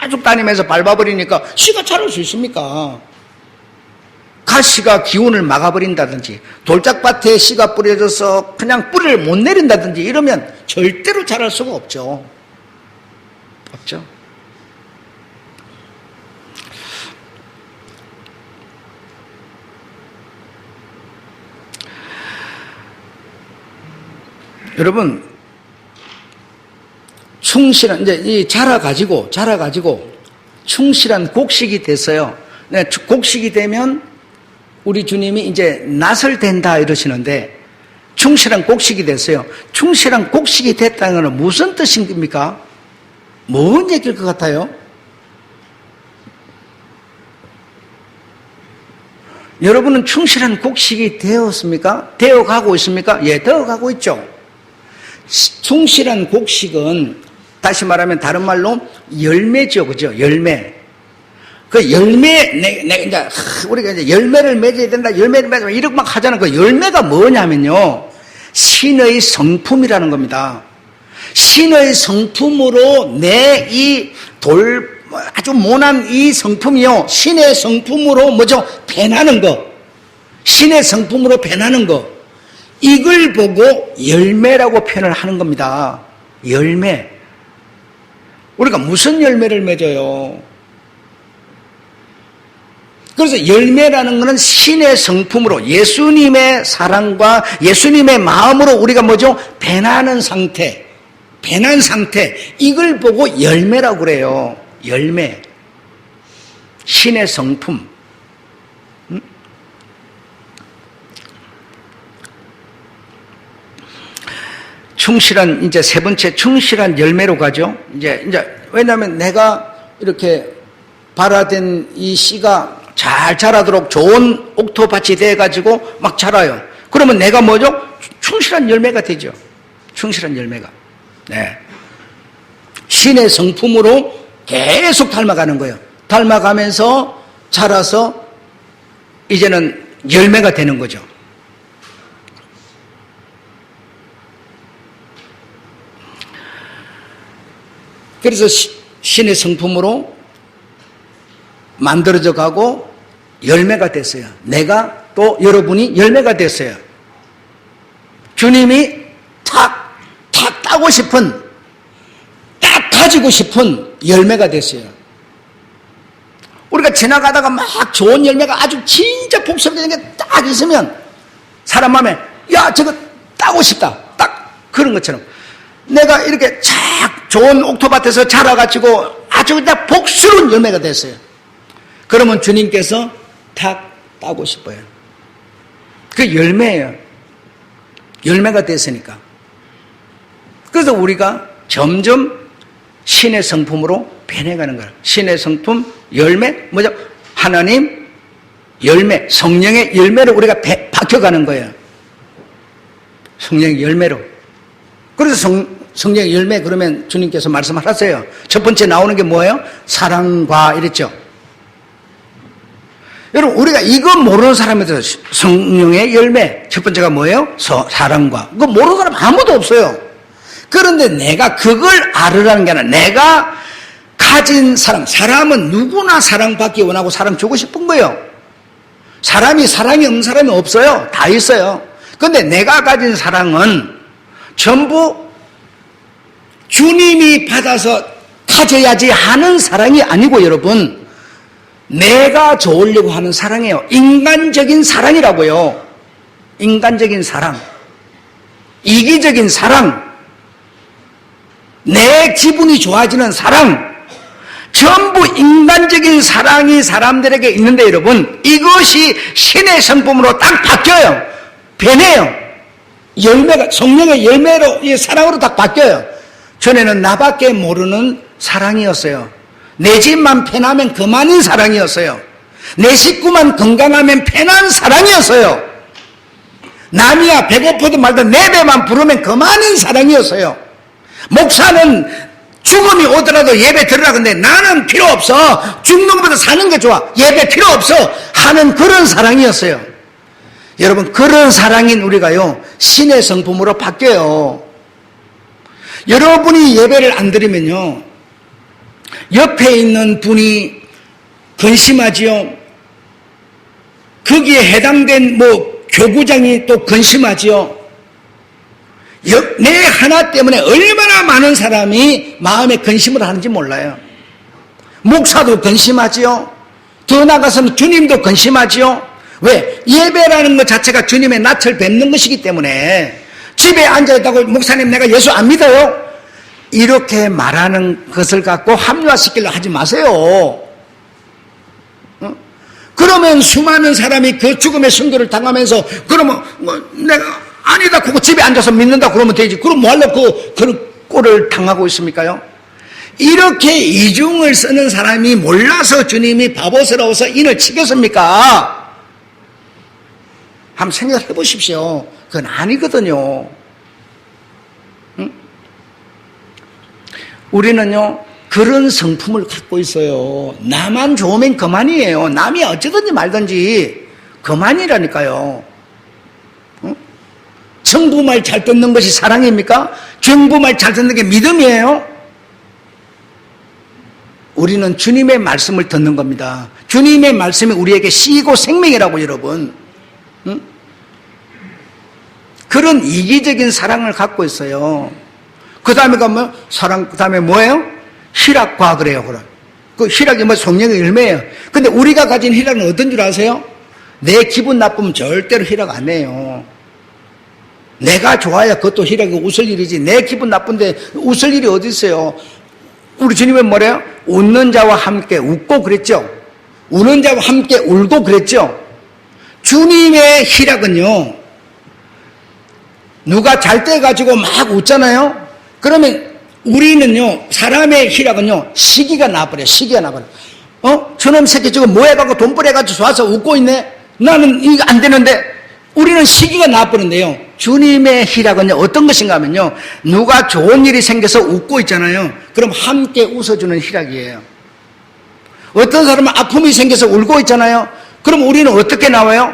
계속 다니면서 밟아버리니까 씨가 자랄 수 있습니까? 가시가 기운을 막아버린다든지, 돌짝밭에 씨가 뿌려져서 그냥 뿌리를 못 내린다든지 이러면 절대로 자랄 수가 없죠. 없죠. 여러분, 충실한, 이제 이 자라가지고 충실한 곡식이 됐어요. 네, 곡식이 되면 우리 주님이 이제 낫을 된다 이러시는데, 충실한 곡식이 됐어요. 충실한 곡식이 됐다는 건 무슨 뜻입니까? 뭔 얘기일 것 같아요? 여러분은 충실한 곡식이 되었습니까? 되어가고 있습니까? 예, 되어가고 있죠. 충실한 곡식은 다시 말하면 다른 말로 열매죠, 그죠? 열매. 그 열매, 이제 우리가 이제 열매를 맺어야 된다, 열매를 맺으면 이렇게 막 하잖아요. 그 열매가 뭐냐면요, 신의 성품이라는 겁니다. 신의 성품으로 내 이 아주 모난 이 성품이요, 신의 성품으로 뭐죠? 변하는 거. 신의 성품으로 변하는 거. 이걸 보고 열매라고 표현을 하는 겁니다. 열매. 우리가 무슨 열매를 맺어요? 그래서 열매라는 것은 신의 성품으로, 예수님의 사랑과 예수님의 마음으로 우리가 뭐죠? 변하는 상태, 변한 상태, 이걸 보고 열매라고 그래요. 열매. 신의 성품. 충실한, 이제 세 번째 충실한 열매로 가죠. 이제 왜냐하면 내가 이렇게 발아된 이 씨가 잘 자라도록 좋은 옥토밭이 돼가지고 막 자라요. 그러면 내가 뭐죠? 충실한 열매가 되죠. 충실한 열매가. 네. 신의 성품으로 계속 닮아가는 거예요. 닮아가면서 자라서 이제는 열매가 되는 거죠. 그래서 신의 성품으로 만들어져 가고 열매가 됐어요. 내가 또 여러분이 열매가 됐어요. 주님이 탁 따고 싶은, 딱 가지고 싶은 열매가 됐어요. 우리가 지나가다가 막 좋은 열매가 아주 진짜 복스럽게 게 딱 있으면 사람 마음에, 야, 저거 따고 싶다. 딱 그런 것처럼 내가 이렇게 착 좋은 옥토밭에서 자라가지고 아주 그냥 복스러운 열매가 됐어요. 그러면 주님께서 탁 따고 싶어요. 그 열매예요. 열매가 됐으니까. 그래서 우리가 점점 신의 성품으로 변해가는 거예요. 신의 성품, 열매, 뭐죠? 하나님, 열매, 성령의 열매로 우리가 바뀌어가는 거예요. 성령의 열매로. 그래서 성령의 열매, 그러면 주님께서 말씀하셨어요. 첫 번째 나오는 게 뭐예요? 사랑과 이랬죠. 여러분, 우리가 이거 모르는 사람한테 성령의 열매, 첫 번째가 뭐예요? 사랑과. 그거 모르는 사람 아무도 없어요. 그런데 내가 그걸 알으라는 게 아니라 내가 가진 사람은 누구나 사랑받기 원하고 사랑 주고 싶은 거예요. 사람이 사랑이 없는 사람이 없어요. 다 있어요. 그런데 내가 가진 사랑은 전부 주님이 받아서 가져야지 하는 사랑이 아니고 여러분, 내가 좋으려고 하는 사랑이에요. 인간적인 사랑이라고요. 인간적인 사랑, 이기적인 사랑, 내 기분이 좋아지는 사랑, 전부 인간적인 사랑이 사람들에게 있는데 여러분, 이것이 신의 성품으로 딱 바뀌어요. 변해요. 열매가, 성령의 열매로, 이 사랑으로 딱 바뀌어요. 전에는 나밖에 모르는 사랑이었어요. 내 집만 편하면 그만인 사랑이었어요. 내 식구만 건강하면 편한 사랑이었어요. 남이야 배고프든 말든 내 배만 부르면 그만인 사랑이었어요. 목사는 죽음이 오더라도 예배 들으라, 근데 나는 필요 없어, 죽는 것보다 사는 게 좋아, 예배 필요 없어 하는 그런 사랑이었어요. 여러분, 그런 사랑인 우리가요, 신의 성품으로 바뀌어요. 여러분이 예배를 안 드리면요, 옆에 있는 분이 근심하지요. 거기에 해당된 교구장이 또 근심하지요. 내 하나 때문에 얼마나 많은 사람이 마음에 근심을 하는지 몰라요. 목사도 근심하지요. 더 나아가서는 주님도 근심하지요. 왜? 예배라는 것 자체가 주님의 낯을 뵙는 것이기 때문에. 집에 앉아있다고 목사님 내가 예수 안 믿어요? 이렇게 말하는 것을 갖고 합리화시키려 하지 마세요. 그러면 수많은 사람이 그 죽음의 순교를 당하면서, 그러면 내가 아니다 그거 집에 앉아서 믿는다 그러면 되지, 그럼 뭐 하려고 그런 꼴을 당하고 있습니까요? 이렇게 이중을 쓰는 사람이 몰라서 주님이 바보스러워서 인을 치겠습니까? 한번 생각해 보십시오. 그건 아니거든요. 응? 우리는요, 그런 성품을 갖고 있어요. 나만 좋으면 그만이에요. 남이 어쩌든지 말든지 그만이라니까요. 응? 정부 말 잘 듣는 것이 사랑입니까? 정부 말 잘 듣는 게 믿음이에요? 우리는 주님의 말씀을 듣는 겁니다. 주님의 말씀이 우리에게 씨고 생명이라고, 여러분. 응? 그런 이기적인 사랑을 갖고 있어요. 그 다음에가 뭐? 사랑, 그 다음에 뭐예요? 희락과 그래요, 그럼. 그 희락이 성령의 열매예요. 근데 우리가 가진 희락은 어떤 줄 아세요? 내 기분 나쁘면 절대로 희락 안 해요. 내가 좋아야 그것도 희락이 웃을 일이지, 내 기분 나쁜데 웃을 일이 어디 있어요? 우리 주님은 뭐래요? 웃는 자와 함께 웃고 그랬죠? 우는 자와 함께 울고 그랬죠? 주님의 희락은요, 누가 잘 때 가지고 막 웃잖아요? 그러면 우리는요, 사람의 희락은요, 시기가 나버려요. 시기가 나버려요. 저놈 새끼 지금 뭐 해가지고 돈 벌어가지고 와서 웃고 있네? 나는 이거 안 되는데. 우리는 시기가 나버린데요. 주님의 희락은요, 어떤 것인가 하면요, 누가 좋은 일이 생겨서 웃고 있잖아요. 그럼 함께 웃어주는 희락이에요. 어떤 사람은 아픔이 생겨서 울고 있잖아요. 그럼 우리는 어떻게 나와요?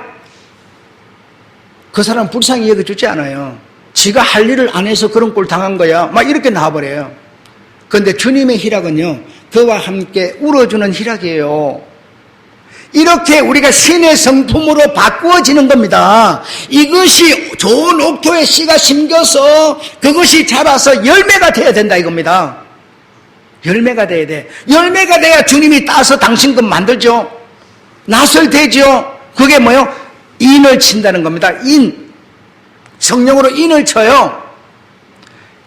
그 사람 불쌍히 여겨주지 않아요. 지가 할 일을 안 해서 그런 꼴 당한 거야, 막 이렇게 나와버려요. 그런데 주님의 희락은요, 그와 함께 울어주는 희락이에요. 이렇게 우리가 신의 성품으로 바꾸어지는 겁니다. 이것이 좋은 옥토에 씨가 심겨서 그것이 자라서 열매가 돼야 된다 이겁니다. 열매가 돼야 돼. 열매가 돼야 주님이 따서 당신 것 만들죠. 낫을 대죠. 그게 뭐요? 인을 친다는 겁니다. 인. 성령으로 인을 쳐요.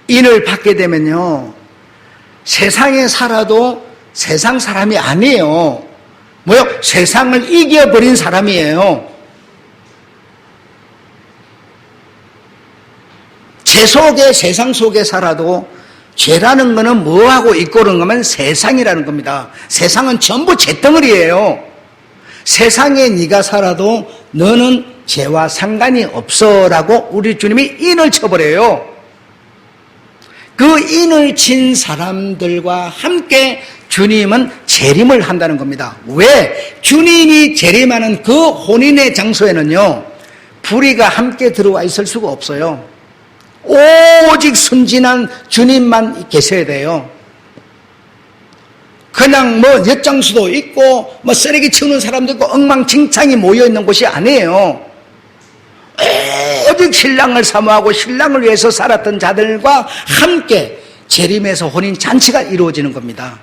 인을 받게 되면요, 세상에 살아도 세상 사람이 아니에요. 뭐요? 세상을 이겨버린 사람이에요. 죄 속에, 세상 속에 살아도 죄라는 거는 뭐하고 이꼬는 거면 세상이라는 겁니다. 세상은 전부 죄덩어리예요. 세상에 네가 살아도 너는 죄와 상관이 없어라고 우리 주님이 인을 쳐버려요. 그 인을 친 사람들과 함께 주님은 재림을 한다는 겁니다. 왜? 주님이 재림하는 그 혼인의 장소에는요, 불의가 함께 들어와 있을 수가 없어요. 오직 순진한 주님만 계셔야 돼요. 그냥 엿장수도 있고 쓰레기 치우는 사람도 있고 엉망진창이 모여있는 곳이 아니에요. 오직 신랑을 사모하고 신랑을 위해서 살았던 자들과 함께 재림에서 혼인 잔치가 이루어지는 겁니다.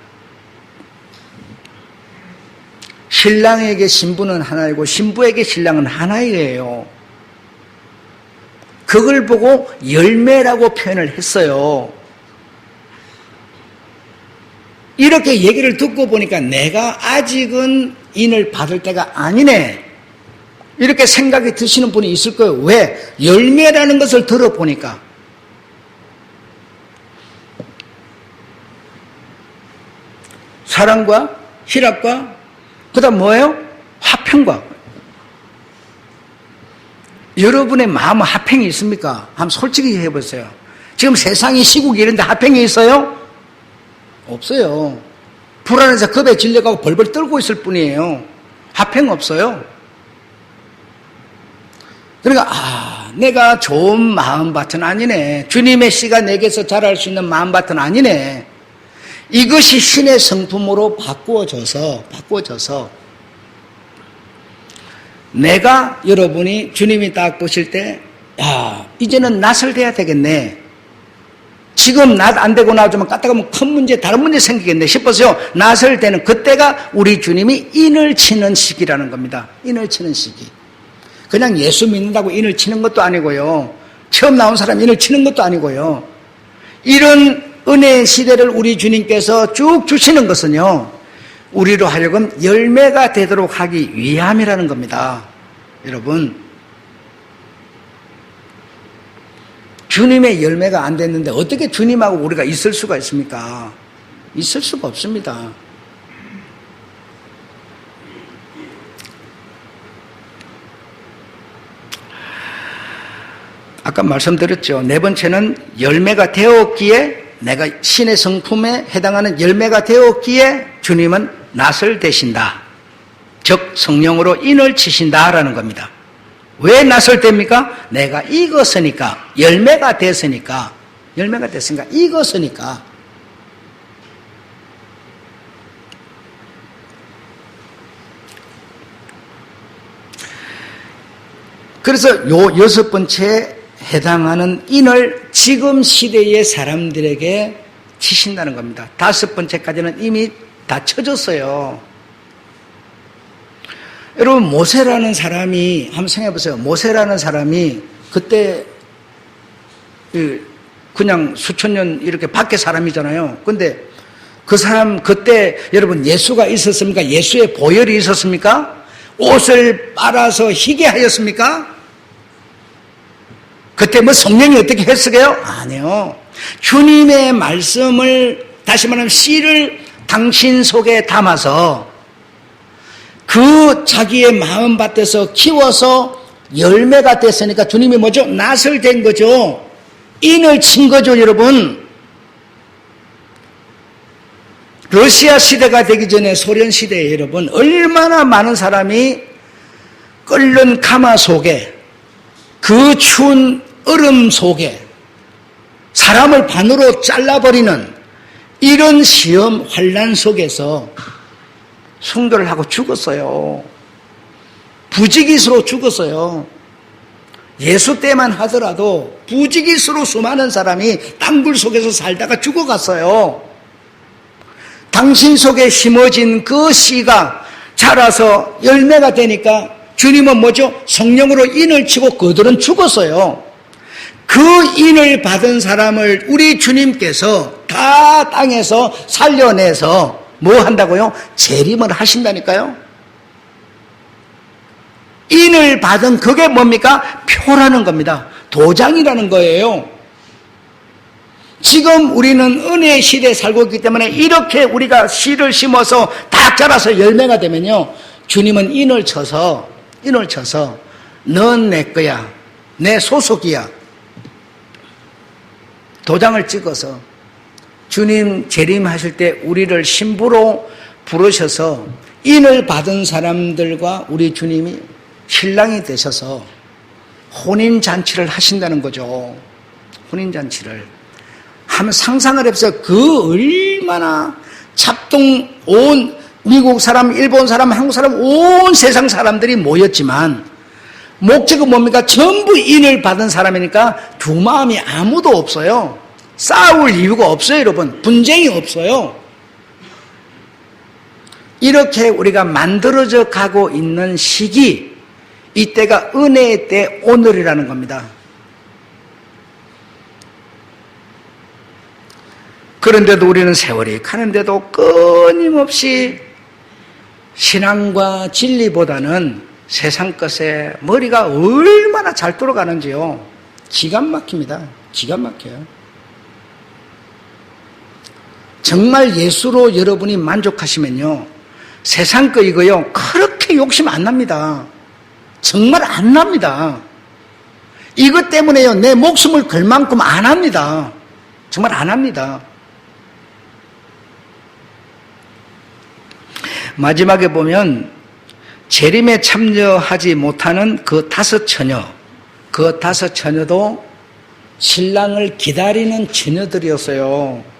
신랑에게 신부는 하나이고 신부에게 신랑은 하나이에요. 그걸 보고 열매라고 표현을 했어요. 이렇게 얘기를 듣고 보니까 내가 아직은 인을 받을 때가 아니네, 이렇게 생각이 드시는 분이 있을 거예요. 왜? 열매라는 것을 들어보니까. 사랑과 희락과 그 다음 뭐예요? 화평과. 여러분의 마음은 화평이 있습니까? 한번 솔직히 해보세요. 지금 세상이 시국이 이런데 화평이 있어요? 없어요. 불안해서 겁에 질려가고 벌벌 떨고 있을 뿐이에요. 화평 없어요. 그러니까 내가 좋은 마음밭은 아니네, 주님의 씨가 내게서 자랄 수 있는 마음밭은 아니네, 이것이 신의 성품으로 바꾸어져서 내가, 여러분이 주님이 딱 보실 때 이제는 낯을 대야 되겠네, 지금 낯 안 되고 나오지만 까딱하면 큰 문제, 다른 문제 생기겠네 싶어서요, 낯을 대는 그때가 우리 주님이 인을 치는 시기라는 겁니다. 인을 치는 시기. 그냥 예수 믿는다고 인을 치는 것도 아니고요, 처음 나온 사람 인을 치는 것도 아니고요, 이런 은혜의 시대를 우리 주님께서 쭉 주시는 것은요, 우리로 하여금 열매가 되도록 하기 위함이라는 겁니다. 여러분, 주님의 열매가 안 됐는데 어떻게 주님하고 우리가 있을 수가 있습니까? 있을 수가 없습니다. 아까 말씀드렸죠. 네 번째는 열매가 되었기에, 내가 신의 성품에 해당하는 열매가 되었기에 주님은 낯을 대신다, 즉 성령으로 인을 치신다라는 겁니다. 왜 낯을 댑니까? 내가 익었으니까, 열매가 됐으니까 익었으니까. 그래서 요 여섯 번째 해당하는 인을 지금 시대의 사람들에게 치신다는 겁니다. 다섯 번째까지는 이미 다 쳐졌어요. 여러분, 모세라는 사람이, 한번 생각해 보세요. 모세라는 사람이 그때 그냥 수천 년 이렇게 밖에 사람이잖아요. 근데 그 사람 그때 여러분 예수가 있었습니까? 예수의 보혈이 있었습니까? 옷을 빨아서 희게 하였습니까? 그때 뭐 성령이 어떻게 했으게요? 아니요. 주님의 말씀을, 다시 말하면 씨를 당신 속에 담아서 그 자기의 마음밭에서 키워서 열매가 됐으니까 주님이 뭐죠? 낯을 댄 거죠. 인을 친 거죠, 여러분. 러시아 시대가 되기 전에 소련 시대에 여러분 얼마나 많은 사람이 끓는 가마 속에, 그 추운 얼음 속에 사람을 반으로 잘라버리는 이런 시험 환난 속에서 성도를 하고 죽었어요. 부지기수로 죽었어요. 예수 때만 하더라도 부지기수로 수많은 사람이 땅굴 속에서 살다가 죽어갔어요. 당신 속에 심어진 그 씨가 자라서 열매가 되니까 주님은 뭐죠? 성령으로 인을 치고 그들은 죽었어요. 그 인을 받은 사람을 우리 주님께서 다 땅에서 살려내서 뭐 한다고요? 재림을 하신다니까요. 인을 받은 그게 뭡니까? 표라는 겁니다. 도장이라는 거예요. 지금 우리는 은혜의 시대에 살고 있기 때문에 이렇게 우리가 씨를 심어서 다 자라서 열매가 되면요, 주님은 인을 쳐서 넌 내 거야, 내 소속이야, 도장을 찍어서 주님 재림하실 때 우리를 신부로 부르셔서 인을 받은 사람들과 우리 주님이 신랑이 되셔서 혼인잔치를 하신다는 거죠. 혼인잔치를 한번 상상을 해보세요. 그 얼마나 잡동, 온 미국 사람, 일본 사람, 한국 사람, 온 세상 사람들이 모였지만 목적은 뭡니까? 전부 인을 받은 사람이니까 두 마음이 아무도 없어요. 싸울 이유가 없어요, 여러분. 분쟁이 없어요. 이렇게 우리가 만들어져 가고 있는 시기, 이때가 은혜의 때 오늘이라는 겁니다. 그런데도 우리는 세월이 가는데도 끊임없이 신앙과 진리보다는 세상 것에 머리가 얼마나 잘 돌아가는지요. 기가 막힙니다. 기가 막혀요. 정말 예수로 여러분이 만족하시면요, 세상 거 이거요, 그렇게 욕심 안 납니다. 정말 안 납니다. 이것 때문에요, 내 목숨을 걸 만큼 안 합니다. 정말 안 합니다. 마지막에 보면 재림에 참여하지 못하는 그 5 처녀, 그 5 처녀도 신랑을 기다리는 처녀들이었어요.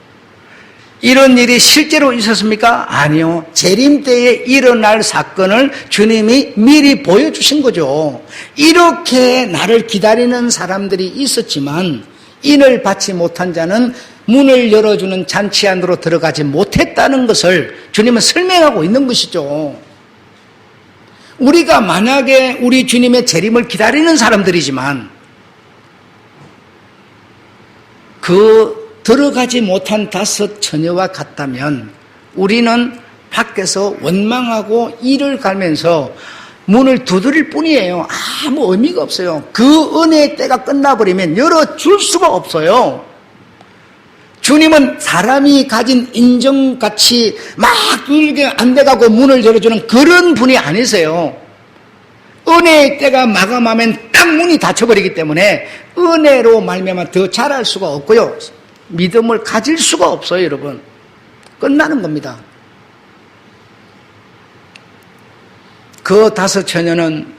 이런 일이 실제로 있었습니까? 아니요. 재림 때에 일어날 사건을 주님이 미리 보여주신 거죠. 이렇게 나를 기다리는 사람들이 있었지만 인을 받지 못한 자는 문을 열어주는 잔치 안으로 들어가지 못했다는 것을 주님은 설명하고 있는 것이죠. 우리가 만약에 우리 주님의 재림을 기다리는 사람들이지만 그 들어가지 못한 5 처녀와 같다면 우리는 밖에서 원망하고 이를 갈면서 문을 두드릴 뿐이에요. 아무 의미가 없어요. 그 은혜의 때가 끝나버리면 열어줄 수가 없어요. 주님은 사람이 가진 인정같이 막 두들겨 안 돼가고 문을 열어주는 그런 분이 아니세요. 은혜의 때가 마감하면 딱 문이 닫혀버리기 때문에 은혜로 말미암아 더 잘할 수가 없고요. 믿음을 가질 수가 없어요, 여러분. 끝나는 겁니다. 그 5 처녀는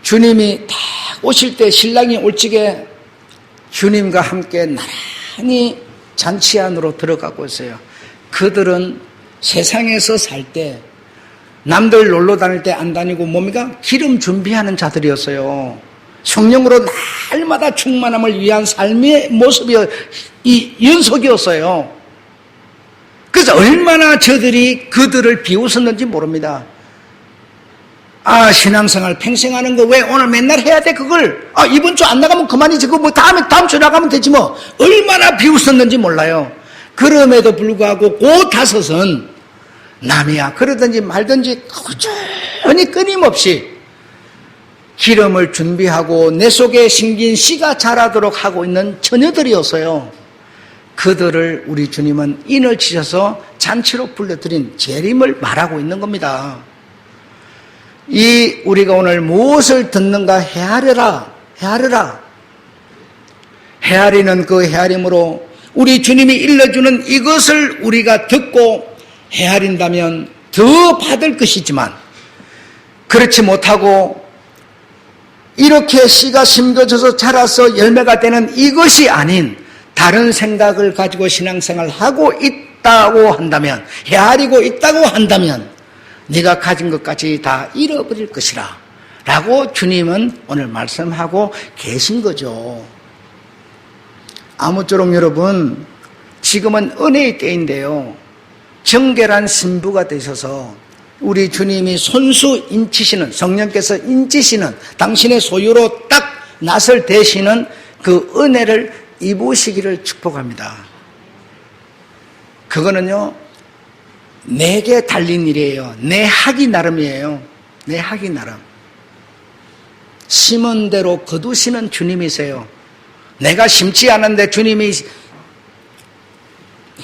주님이 딱 오실 때 신랑이 올 적에 주님과 함께 나란히 잔치 안으로 들어가고 있어요. 그들은 세상에서 살 때 남들 놀러 다닐 때 안 다니고 뭡니까? 기름 준비하는 자들이었어요. 성령으로 날마다 충만함을 위한 삶의 모습이 이 연속이었어요. 그래서 얼마나 저들이 그들을 비웃었는지 모릅니다. 아, 신앙생활 팽생하는 거 왜 오늘 맨날 해야 돼, 그걸? 아, 이번 주 안 나가면 그만이지. 뭐 다음 주 나가면 되지 뭐. 얼마나 비웃었는지 몰라요. 그럼에도 불구하고 그 5은 남이야 그러든지 말든지 꾸준히 끊임없이 기름을 준비하고 내 속에 심긴 씨가 자라도록 하고 있는 처녀들이었어요. 그들을 우리 주님은 인을 치셔서 잔치로 불러들인 재림을 말하고 있는 겁니다. 우리가 오늘 무엇을 듣는가 헤아려라. 헤아리는 그 헤아림으로 우리 주님이 일러주는 이것을 우리가 듣고 헤아린다면 더 받을 것이지만 그렇지 못하고 이렇게 씨가 심겨져서 자라서 열매가 되는 이것이 아닌 다른 생각을 가지고 신앙생활을 하고 있다고 한다면, 헤아리고 있다고 한다면 네가 가진 것까지 다 잃어버릴 것이라 라고 주님은 오늘 말씀하고 계신 거죠. 아무쪼록 여러분, 지금은 은혜의 때인데요, 정결한 신부가 되셔서 우리 주님이 손수 인치시는, 성령께서 인치시는, 당신의 소유로 딱 낫을 대시는 그 은혜를 입으시기를 축복합니다. 그거는요, 내게 달린 일이에요. 내 하기 나름이에요. 내 하기 나름. 심은 대로 거두시는 주님이세요. 내가 심지 않은데 주님이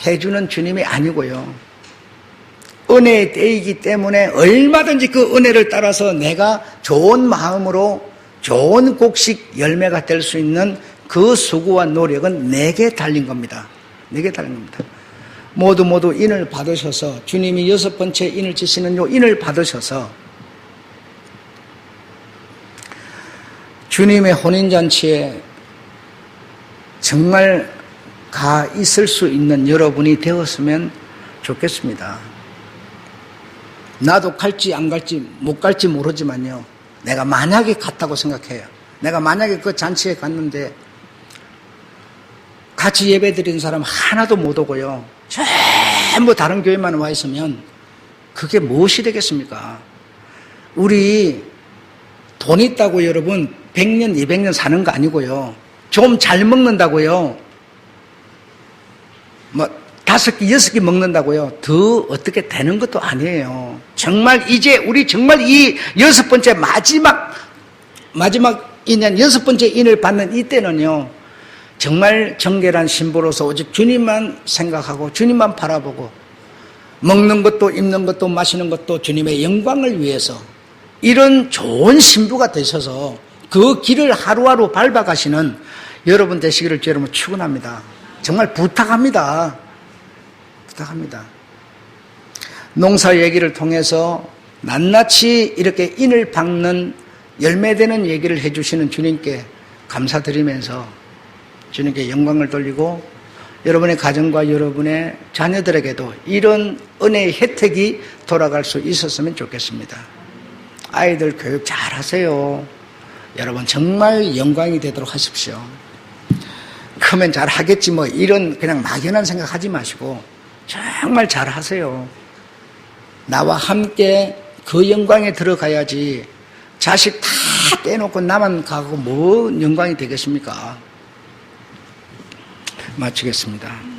해주는 주님이 아니고요. 은혜의 때이기 때문에 얼마든지 그 은혜를 따라서 내가 좋은 마음으로 좋은 곡식 열매가 될 수 있는 그 수고와 노력은 내게 달린 겁니다. 내게 달린 겁니다. 모두 인을 받으셔서, 주님이 6번째 인을 치시는 요 인을 받으셔서 주님의 혼인잔치에 정말 가 있을 수 있는 여러분이 되었으면 좋겠습니다. 나도 갈지 안 갈지 못 갈지 모르지만요, 내가 만약에 갔다고 생각해요. 내가 만약에 그 잔치에 갔는데 같이 예배 드리는 사람 하나도 못 오고요. 전부 다른 교회만 와 있으면 그게 무엇이 되겠습니까? 우리 돈 있다고 여러분 100년, 200년 사는 거 아니고요. 좀 잘 먹는다고요. 뭐 5끼, 6끼 먹는다고요. 더 어떻게 되는 것도 아니에요. 정말 이제 우리 정말 이 6번째 마지막 인연, 6번째 인을 받는 이때는요. 정말 정결한 신부로서 오직 주님만 생각하고 주님만 바라보고 먹는 것도 입는 것도 마시는 것도 주님의 영광을 위해서 이런 좋은 신부가 되셔서 그 길을 하루하루 밟아가시는 여러분 되시기를 여러분 축원합니다. 정말 부탁합니다. 부탁합니다. 농사 얘기를 통해서 낱낱이 이렇게 인을 박는 열매되는 얘기를 해주시는 주님께 감사드리면서 주님께 영광을 돌리고 여러분의 가정과 여러분의 자녀들에게도 이런 은혜의 혜택이 돌아갈 수 있었으면 좋겠습니다. 아이들 교육 잘 하세요. 여러분 정말 영광이 되도록 하십시오. 크면 잘 하겠지 뭐 이런 그냥 막연한 생각 하지 마시고 정말 잘 하세요. 나와 함께 그 영광에 들어가야지 자식 다 떼놓고 나만 가고 뭐 영광이 되겠습니까? 마치겠습니다.